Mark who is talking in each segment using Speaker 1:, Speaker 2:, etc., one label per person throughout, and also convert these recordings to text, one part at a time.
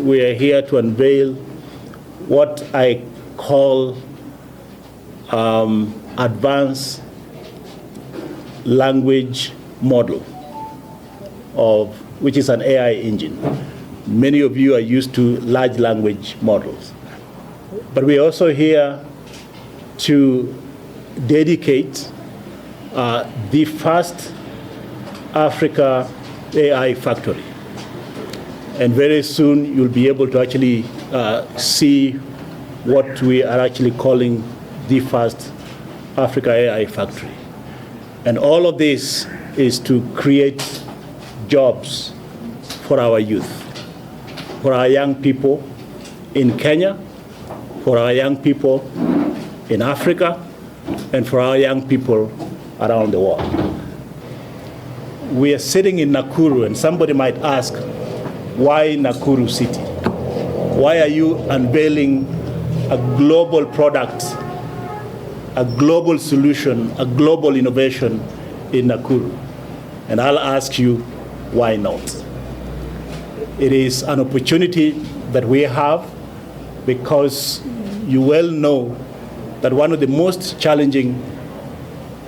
Speaker 1: we are here to unveil what I call advanced language model, which is an AI engine. Many of you are used to large language models. But we're also here to dedicate the first Africa AI factory. And very soon you'll be able to actually see what we are actually calling the first Africa AI factory. And all of this is to create jobs for our youth, for our young people in Kenya, for our young people in Africa, and for our young people around the world. We are sitting in Nakuru, and somebody might ask, why Nakuru City? Why are you unveiling a global product, a global solution, a global innovation in Nakuru? And I'll ask you, why not? It is an opportunity that we have because you well know that one of the most challenging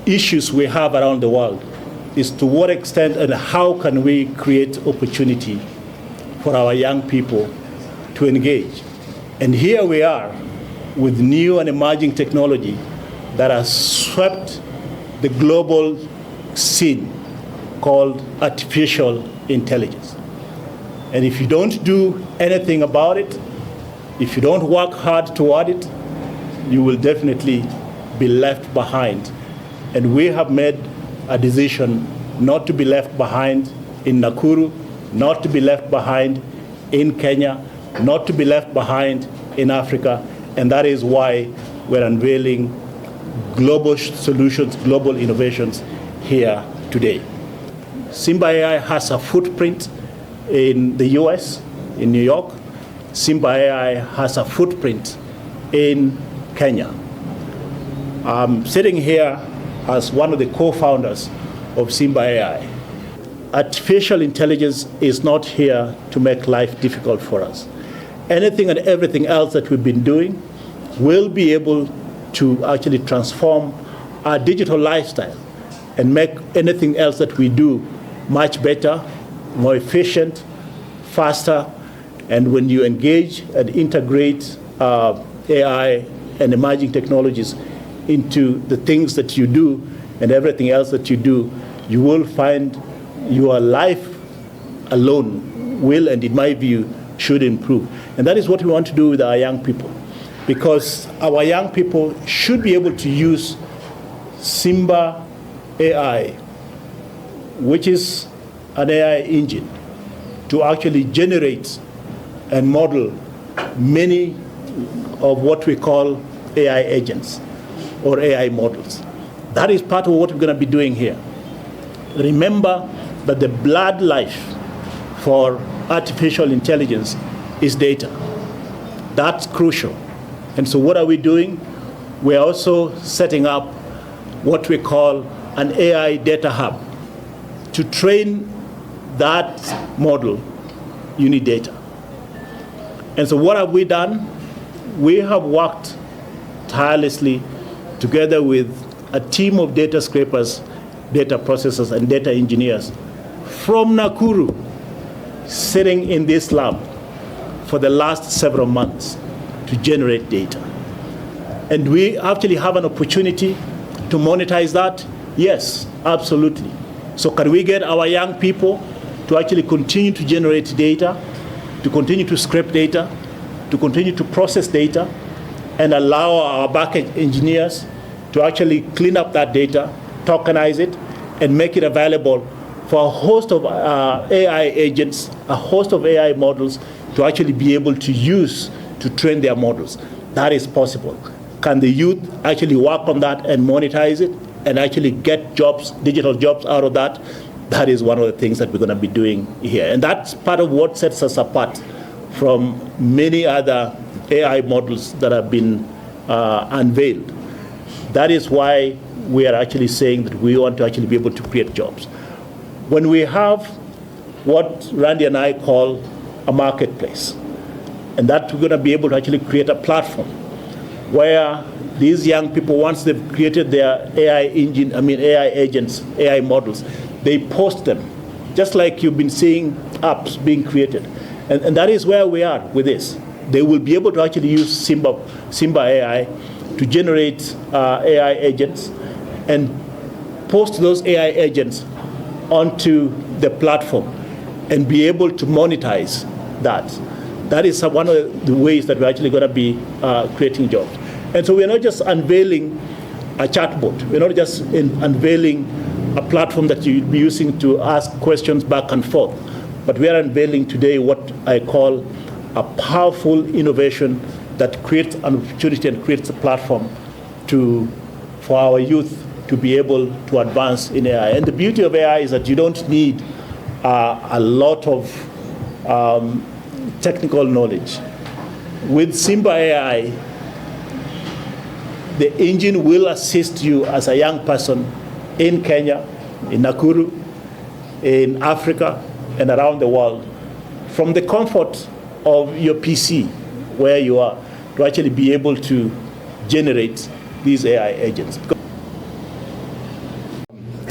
Speaker 1: issues we have around the world is to what extent and how can we create opportunity for our young people to engage. And here we are with new and emerging technology that has swept the global scene called artificial intelligence. And if you don't do anything about it, if you don't work hard toward it, you will definitely be left behind. And we have made a decision not to be left behind in Nakuru, not to be left behind in Kenya, not to be left behind in Africa, and that is why we're unveiling global solutions, global innovations here today. Simba AI has a footprint in the US, in New York. Simba AI has a footprint in Kenya. I'm sitting here as one of the co-founders of Simba AI. Artificial intelligence is not here to make life difficult for us. Anything and everything else that we've been doing will be able to actually transform our digital lifestyle and make anything else that we do much better, more efficient, faster. And when you engage and integrate AI and emerging technologies into the things that you do and everything else that you do, you will find your life alone will, and in my view, should improve. And that is what we want to do with our young people, because our young people should be able to use Simba AI, which is an AI engine, to actually generate and model many of what we call AI agents or AI models. That is part of what we're going to be doing here. Remember that the blood life for artificial intelligence is data. That's crucial. And so what are we doing? We're also setting up what we call an AI data hub. To train that model, you need data. And so what have we done? We have worked tirelessly together with a team of data scrapers, data processors, and data engineers from Nakuru, sitting in this lab for the last several months to generate data. And we actually have an opportunity to monetize that? Yes, absolutely. So can we get our young people to actually continue to generate data, to continue to scrape data, to continue to process data, and allow our backend engineers to actually clean up that data, tokenize it, and make it available for a host of AI agents, a host of AI models to actually be able to use to train their models. That is possible. Can the youth actually work on that and monetize it and actually get jobs, digital jobs out of that? That is one of the things that we're going to be doing here. And that's part of what sets us apart from many other AI models that have been unveiled. That is why we are actually saying that we want to actually be able to create jobs. When we have what Randy and I call a marketplace, And that we're going to be able to actually create a platform where these young people, once they've created their AI AI agents, AI models, they post them, just like you've been seeing apps being created. And that is where we are with this. They will be able to actually use Simba AI to generate AI agents and post those AI agents onto the platform and be able to monetize that. That is one of the ways that we're actually going to be creating jobs. And so we're not just unveiling a chatbot. We're not just unveiling a platform that you'll be using to ask questions back and forth. But we are unveiling today what I call a powerful innovation that creates an opportunity and creates a platform for our youth to be able to advance in AI. And the beauty of AI is that you don't need a lot of technical knowledge. With Simba AI, the engine will assist you as a young person in Kenya, in Nakuru, in Africa, and around the world, from the comfort of your PC, where you are, to actually be able to generate these AI agents.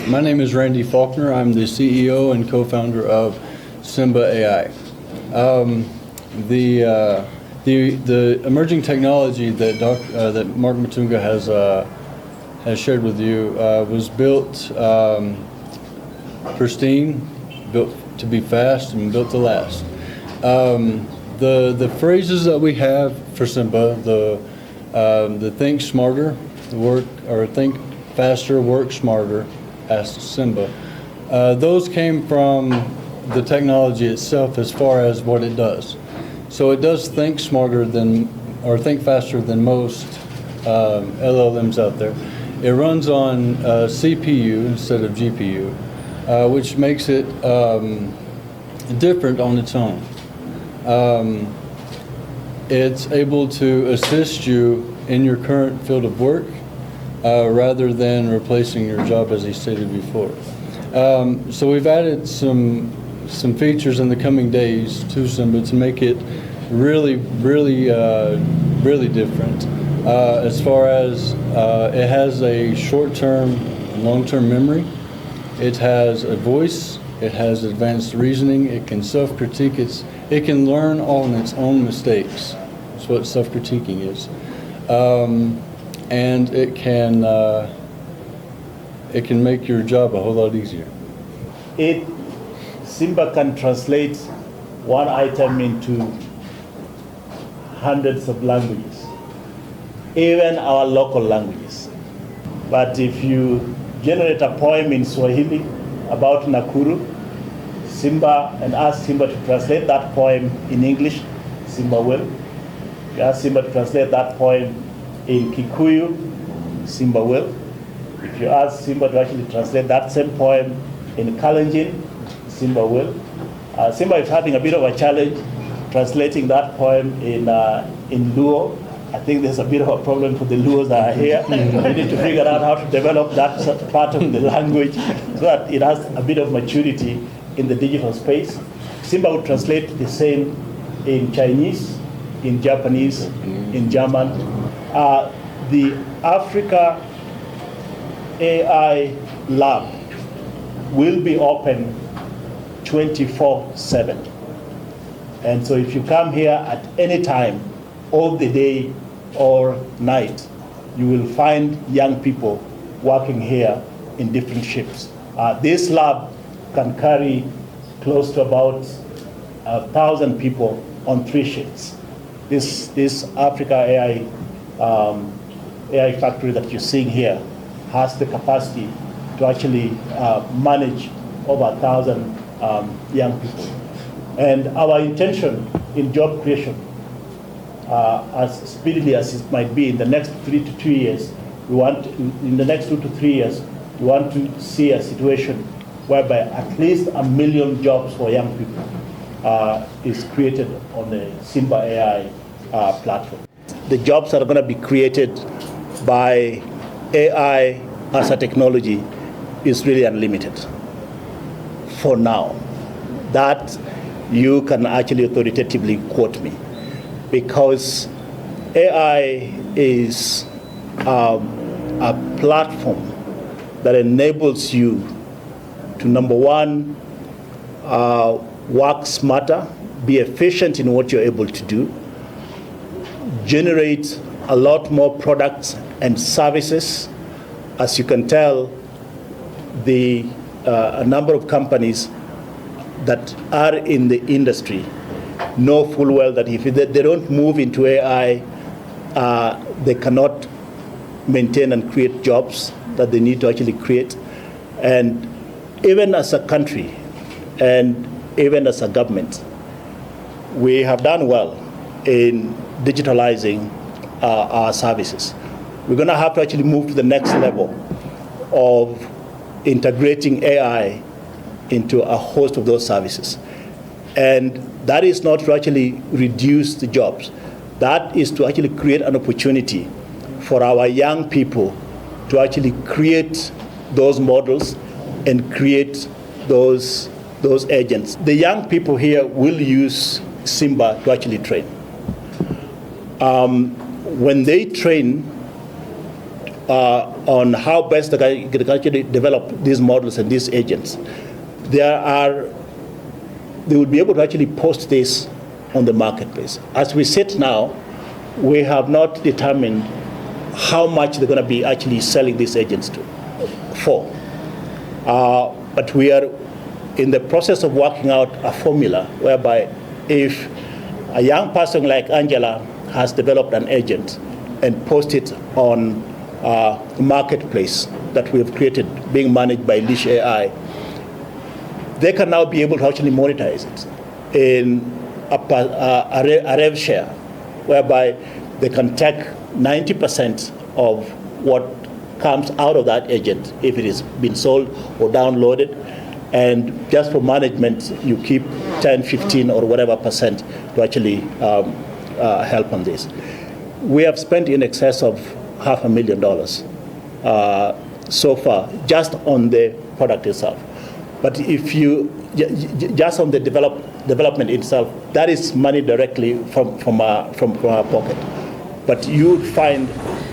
Speaker 2: My name is Randy Faulkner. I'm the CEO and co-founder of Simba AI. The emerging technology that Mark Matunga has shared with you was built pristine, built to be fast, and built to last. The phrases that we have for Simba, the think smarter, think faster, work smarter, ask Simba. Those came from the technology itself as far as what it does. So it does think smarter think faster than most LLMs out there. It runs on CPU instead of GPU, which makes it different on its own. It's able to assist you in your current field of work rather than replacing your job, as he stated before. So we've added some features in the coming days to Simba to make it really different. As far as it has a short-term and long-term memory, it has a voice, it has advanced reasoning, it can self-critique, it can learn on its own mistakes. That's what self-critiquing is. And it can make your job a whole lot easier.
Speaker 1: Simba can translate one item into hundreds of languages, even our local languages. But if you generate a poem in Swahili about Nakuru, and ask Simba to translate that poem in English, Simba will. You ask Simba to translate that poem in Kikuyu, Simba will. If you ask Simba to actually translate that same poem in Kalenjin, Simba will. Simba is having a bit of a challenge translating that poem in Luo. I think there's a bit of a problem for the Luos that are here. We need to figure out how to develop that part of the language so that it has a bit of maturity in the digital space. Simba would translate the same in Chinese, in Japanese, in German. The Africa AI Lab will be open 24/7. And so if you come here at any time, all the day or night, you will find young people working here in different shifts. This lab can carry close to about 1,000 people on 3 shifts. This Africa AI factory that you're seeing here has the capacity to actually manage over 1,000 young people. And our intention in job creation, as speedily as it might be, in the next 3 to 2 years, we want to see a situation whereby at least 1 million jobs for young people is created on the Simba AI platform. The jobs that are going to be created by AI as a technology is really unlimited for now. That you can actually authoritatively quote me. because AI is a platform that enables you to, number one, work smarter, be efficient in what you're able to do, generate a lot more products and services. As you can tell, a number of companies that are in the industry know full well that if they don't move into AI, they cannot maintain and create jobs that they need to actually create. And even as a country and even as a government, we have done well in digitalizing our services. We're going to have to actually move to the next level of integrating AI into a host of those services. And that is not to actually reduce the jobs. That is to actually create an opportunity for our young people to actually create those models and create those agents. The young people here will use Simba to actually train. When they train on how best they can actually develop these models and these agents, they will be able to actually post this on the marketplace. As we sit now, we have not determined how much they're going to be actually selling these agents for. But we are in the process of working out a formula whereby if a young person like Angela has developed an agent and posted it on a marketplace that we have created, being managed by Lishi AI, they can now be able to actually monetize it in a rev share, whereby they can take 90% of what comes out of that agent if it is been sold or downloaded, and just for management you keep 10, 15 or whatever percent to actually help on this. We have spent in excess of $500,000 so far just on the product itself. But if you just on the development itself, that is money directly from our pocket. But you would find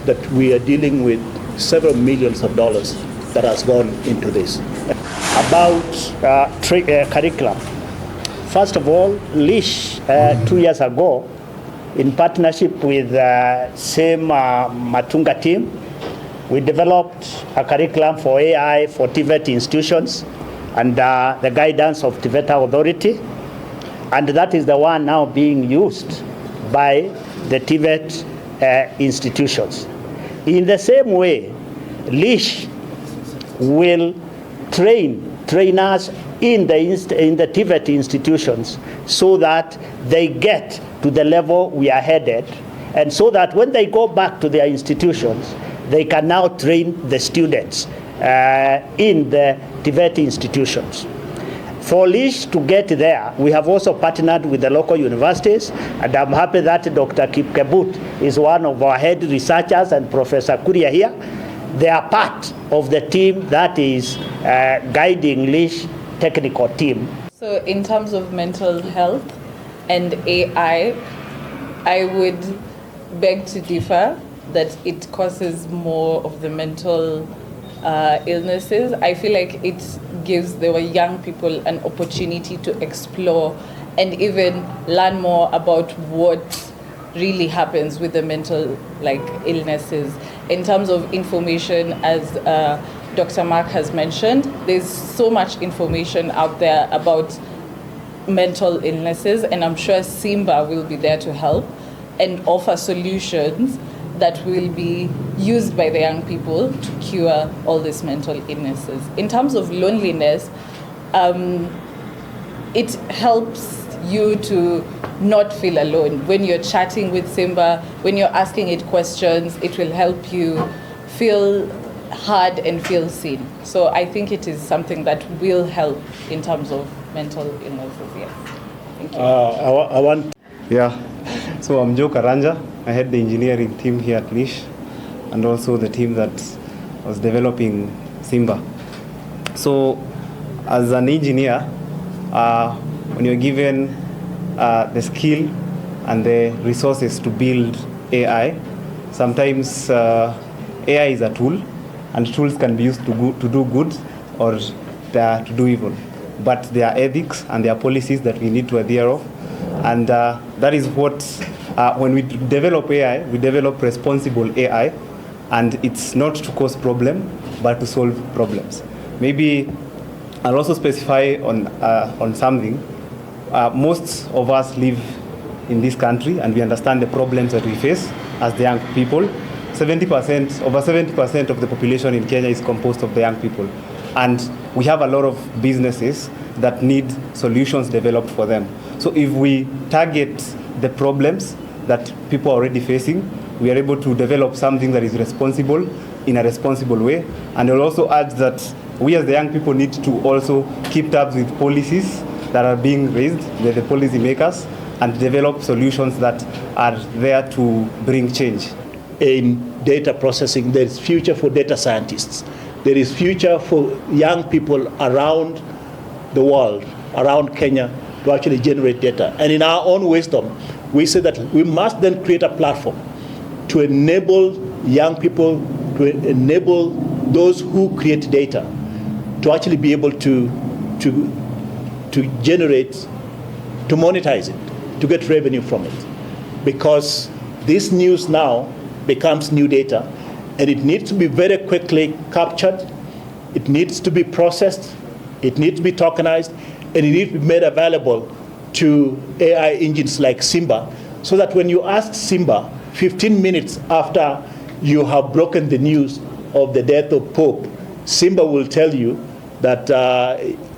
Speaker 1: that we are dealing with several millions of dollars that has gone into this. About curriculum. First of all, Lish 2 years ago, in partnership with same Matunga team, we developed a curriculum for AI for TVET institutions under the guidance of TVETA Authority, and that is the one now being used by the TVET institutions. In the same way, Lish will train trainers in the TVET institutions so that they get to the level we are headed, and so that when they go back to their institutions, they can now train the students in the TVET institutions. For Lish to get there, we have also partnered with the local universities, and I'm happy that Dr. Kipkebut is one of our head researchers and Professor Kuria here. They are part of the team that is guiding Lish technical team.
Speaker 3: So in terms of mental health and AI, I would beg to differ that it causes more of the mental illnesses. I feel like it gives the young people an opportunity to explore and even learn more about what really happens with the mental illnesses. In terms of information, as Dr. Mark has mentioned, there's so much information out there about mental illnesses, and I'm sure Simba will be there to help and offer solutions that will be used by the young people to cure all these mental illnesses. In terms of loneliness, it helps you to not feel alone. When you're chatting with Simba, when you're asking it questions, it will help you feel heard and feel seen. So I think it is something that will help in terms of mental illnesses, yes. Thank you.
Speaker 4: Yeah, so I'm Joe Karanja. I head the engineering team here at Lish, and also the team that was developing Simba. So as an engineer, when you're given the skill and the resources to build AI. Sometimes AI is a tool, and tools can be used to do good or to do evil. But there are ethics and there are policies that we need to adhere of. And that is what, when we develop AI, we develop responsible AI, and it's not to cause problem, but to solve problems. Maybe I'll also specify on something. Most of us live in this country, and we understand the problems that we face as the young people. Over 70% of the population in Kenya is composed of the young people. And we have a lot of businesses that need solutions developed for them. So if we target the problems that people are already facing, we are able to develop something that is responsible in a responsible way. And I'll also add that we as the young people need to also keep tabs with policies that are being raised by the policy makers and develop solutions that are there to bring change.
Speaker 1: In data processing, there is future for data scientists. There is future for young people around the world, around Kenya, to actually generate data. And in our own wisdom, we say that we must then create a platform to enable young people, to enable those who create data, to actually be able to generate, to monetize it, to get revenue from it. Because this news now becomes new data, and it needs to be very quickly captured, it needs to be processed, it needs to be tokenized, and it needs to be made available to AI engines like Simba, so that when you ask Simba 15 minutes after you have broken the news of the death of Pope, Simba will tell you that,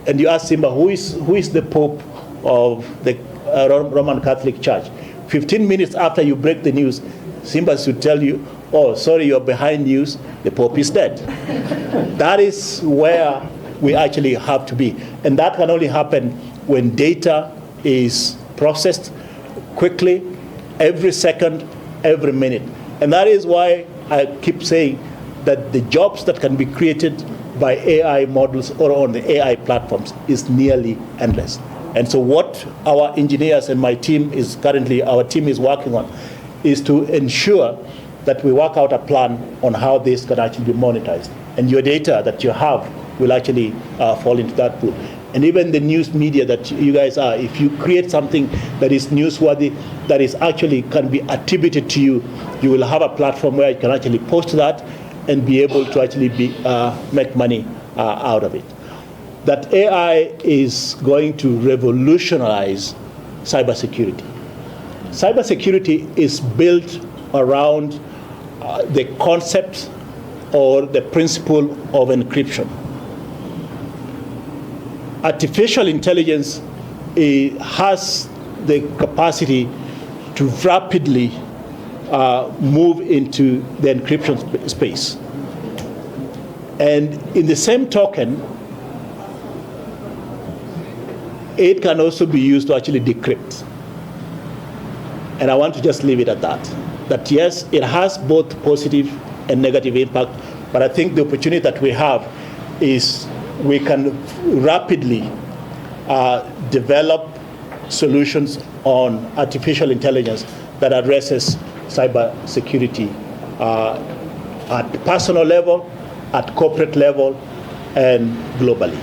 Speaker 1: and you ask Simba, who is the Pope of the Roman Catholic Church? 15 minutes after you break the news, Simba should tell you, oh, sorry, you're behind news, the Pope is dead. That is where we actually have to be. And that can only happen when data is processed quickly, every second, every minute. And that is why I keep saying that the jobs that can be created by AI models or on the AI platforms is nearly endless. And so what our engineers and my team is currently, our team is working on, is to ensure that we work out a plan on how this can actually be monetized. And your data that you have will actually fall into that pool. And even the news media that you guys are, if you create something that is newsworthy, that is actually can be attributed to you, you will have a platform where you can actually post that and be able to actually make money out of it. That AI is going to revolutionize cybersecurity. Cybersecurity is built around the concept or the principle of encryption. Artificial intelligence has the capacity to rapidly move into the encryption space. And in the same token, it can also be used to actually decrypt. And I want to just leave it at that. That yes, it has both positive and negative impact, but I think the opportunity that we have is we can rapidly develop solutions on artificial intelligence that addresses cyber security at personal level, at corporate level, and globally.